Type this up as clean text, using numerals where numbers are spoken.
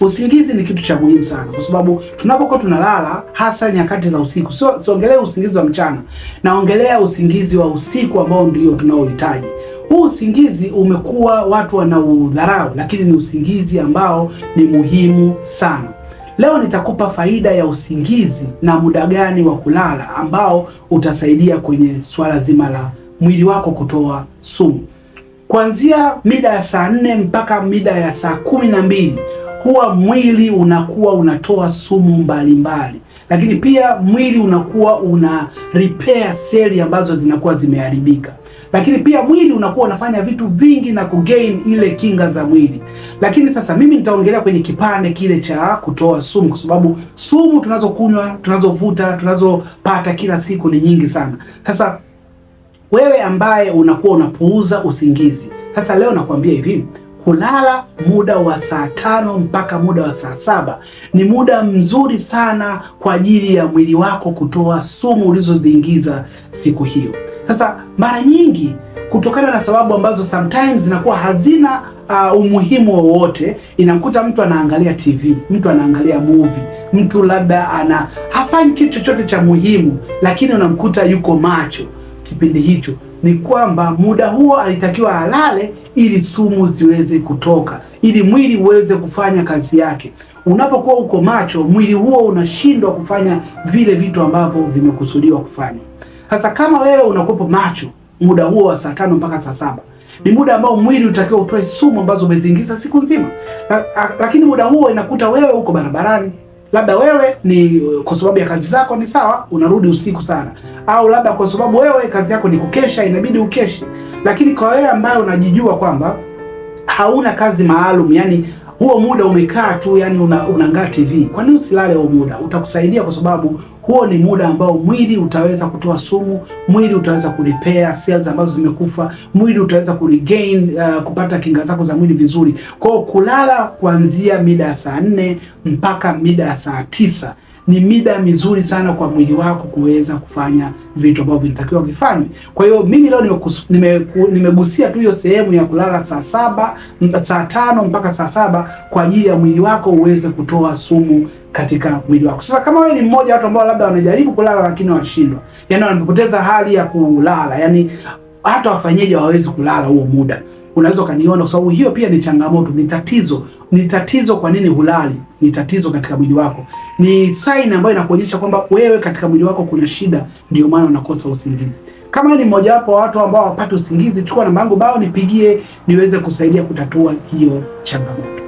Usingizi ni kitu cha muhimu sana, kwa sababu tunapokuwa tunalala, hasa nyakati za usiku, siongelea usingizi wa mchana, naongelea usingizi wa usiku ambao ndio tunaohitaji. Huu usingizi umekuwa watu wanaudharau, lakini ni usingizi ambao ni muhimu sana. Leo nitakupa faida ya usingizi na muda gani wa kulala ambao utasaidia kwenye swala zima la mwili wako kutoa sumu. Kuanzia mida ya saa 4 mpaka mida ya saa 12 huwa mwili unakuwa unatoa sumu mbalimbali, lakini pia mwili unakuwa una repair seli ambazo zinakuwa zimeharibika, lakini pia mwili unakuwa unafanya vitu vingi na kugain ile kinga za mwili. Lakini sasa mimi nitaongelea kwenye kipande kile cha kutoa sumu, kwa sababu sumu tunazokunywa, tunazovuta, tunazopata kila siku ni nyingi sana. Sasa wewe ambaye unakuwa unapuuza usingizi, sasa leo nakwambia hivi, kulala muda wa saa 5 mpaka muda wa saa 7 ni muda mzuri sana kwa ajili ya mwili wako kutoa sumu ulizoziingiza siku hiyo. Sasa mara nyingi kutokana na sababu ambazo sometimes zinakuwa hazina umuhimu wowote, inamkuta mtu anaangalia TV, mtu anaangalia movie, mtu labda hafanyi kitu chochote cha muhimu, lakini unamkuta yuko macho kipindi hicho. Ni kwamba muda huo alitakiwa alale ili sumu ziweze kutoka, ili mwili uweze kufanya kazi yake. Unapokuwa uko macho, mwili huo unashindwa kufanya vile vitu ambavyo vimekusudiwa kufanya. Sasa kama wewe unakuwa macho muda huo wa saa 5 mpaka saa 7, ni muda ambao mwili utakiwa utoe sumu ambazo umeziingiza siku nzima. Lakini muda huo inakuta wewe uko barabarani, labda wewe ni kwa sababu ya kazi zako ni sawa, unarudi usiku sana, au labda kwa sababu wewe kazi yako ni kukesha, inabidi ukeshe. Lakini kwa wewe ambaye unajijua kwamba hauna kazi maalum, yani huo muda umekaa tu, yani unaangalia TV, kwa nini usilale huo muda? Utakusaidia, kwa sababu huo ni muda ambao mwili utaweza kutoa sumu, mwili utaweza kurepair cells ambazo zimekufa, mwili utaweza kuregain kupata kinga zako za mwili vizuri. Kwa kulala kuanzia mida ya saa 4 mpaka mida ya saa 9 ni mida mizuri sana kwa mwili wako kuweza kufanya vitu ambavyo vinatakiwa vifanywe. Kwa hiyo mimi leo nimegusia tu hiyo sehemu ya kulala saa 5 mpaka saa 7 kwa ajili ya mwili wako uweze kutoa sumu katika mwili wako. Sasa kama wewe ni mmoja watu ambao labda wanajaribu kulala lakini wanashindwa, yani wanapoteza hali ya kulala, yani hata wafanyeje hawawezi kulala huo muda, unaweza kaniona, kwa sababu hiyo pia ni changamoto, ni tatizo. Kwa nini hulali? Ni tatizo katika mwili wako, ni sign ambayo inakuonyesha kwamba wewe katika mwili wako kuna shida, ndio maana unakosa usingizi. Kama ni mmoja wapo wa watu ambao hawapati usingizi, chukua namba yangu bao nipigie niweze kusaidia kutatua hiyo changamoto.